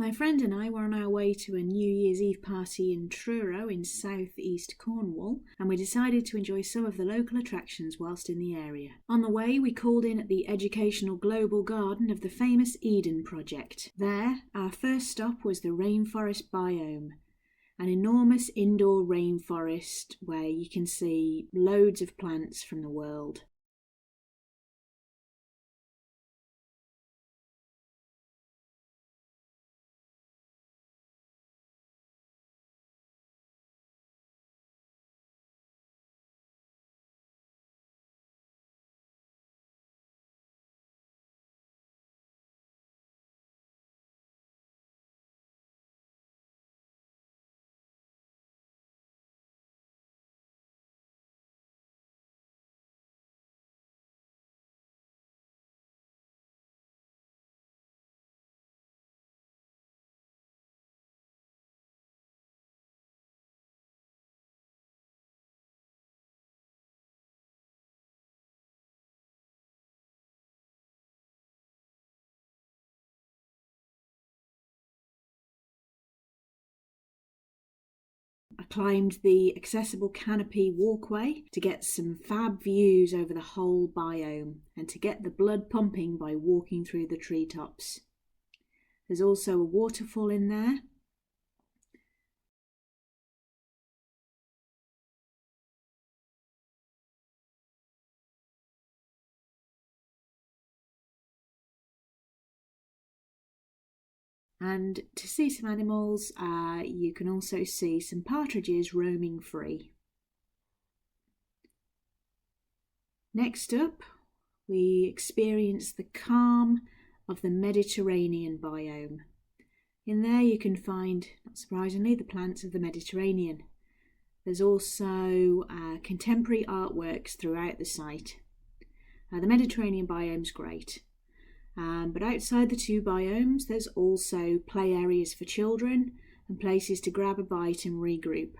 My friend and I were on our way to a New Year's Eve party in Truro in Southeast Cornwall, and we decided to enjoy some of the local attractions whilst in the area. On the way, we called in at the educational global garden of the famous Eden Project. There, our first stop was the rainforest biome, an enormous indoor rainforest where you can see loads of plants from the world. I climbed the accessible canopy walkway to get some fab views over the whole biome and to get the blood pumping by walking through the treetops. There's also a waterfall in there. And to see some animals, you can also see some partridges roaming free. Next up, we experience the calm of the Mediterranean biome. In there you can find, not surprisingly, the plants of the Mediterranean. There's also contemporary artworks throughout the site. The Mediterranean biome's great. But outside the two biomes, there's also play areas for children and places to grab a bite and regroup.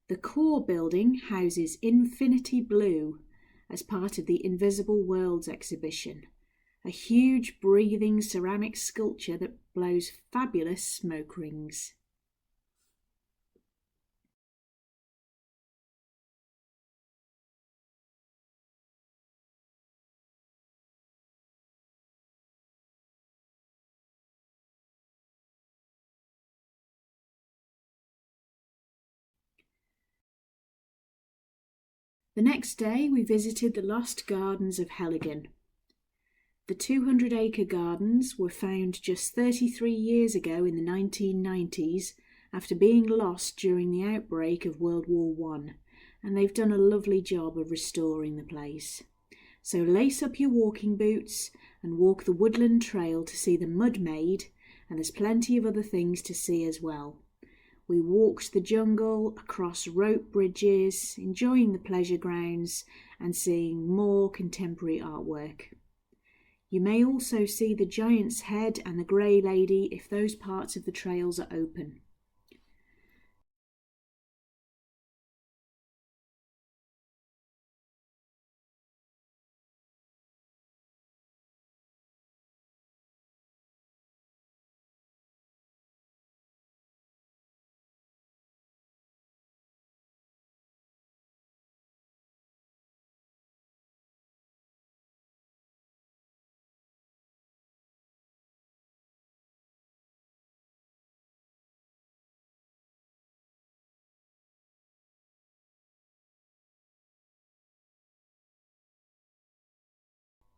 The core building houses Infinity Blue as part of the Invisible Worlds exhibition, a huge breathing ceramic sculpture that blows fabulous smoke rings. The next day we visited the Lost Gardens of Heligan. The 200-acre gardens were found just 33 years ago in the 1990s after being lost during the outbreak of World War I, and they've done a lovely job of restoring the place. So lace up your walking boots and walk the woodland trail to see the mud maid, and there's plenty of other things to see as well. We walked the jungle, across rope bridges, enjoying the pleasure grounds and seeing more contemporary artwork. You may also see the Giant's Head and the Grey Lady if those parts of the trails are open.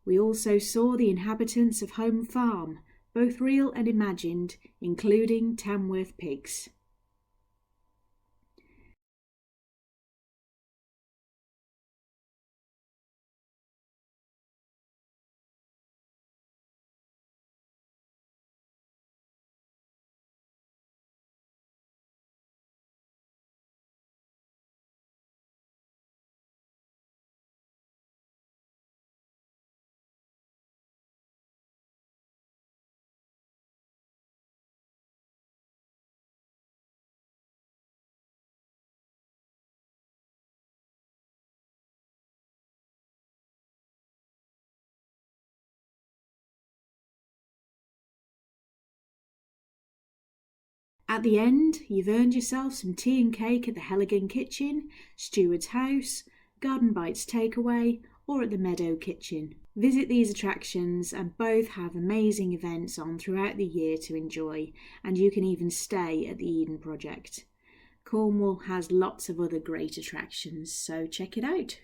We also saw the inhabitants of Home Farm, both real and imagined, including Tamworth pigs. At the end, you've earned yourself some tea and cake at the Heligan Kitchen, Steward's House, Garden Bites Takeaway, or at the Meadow Kitchen. Visit these attractions, and both have amazing events on throughout the year to enjoy, and you can even stay at the Eden Project. Cornwall has lots of other great attractions, so check it out.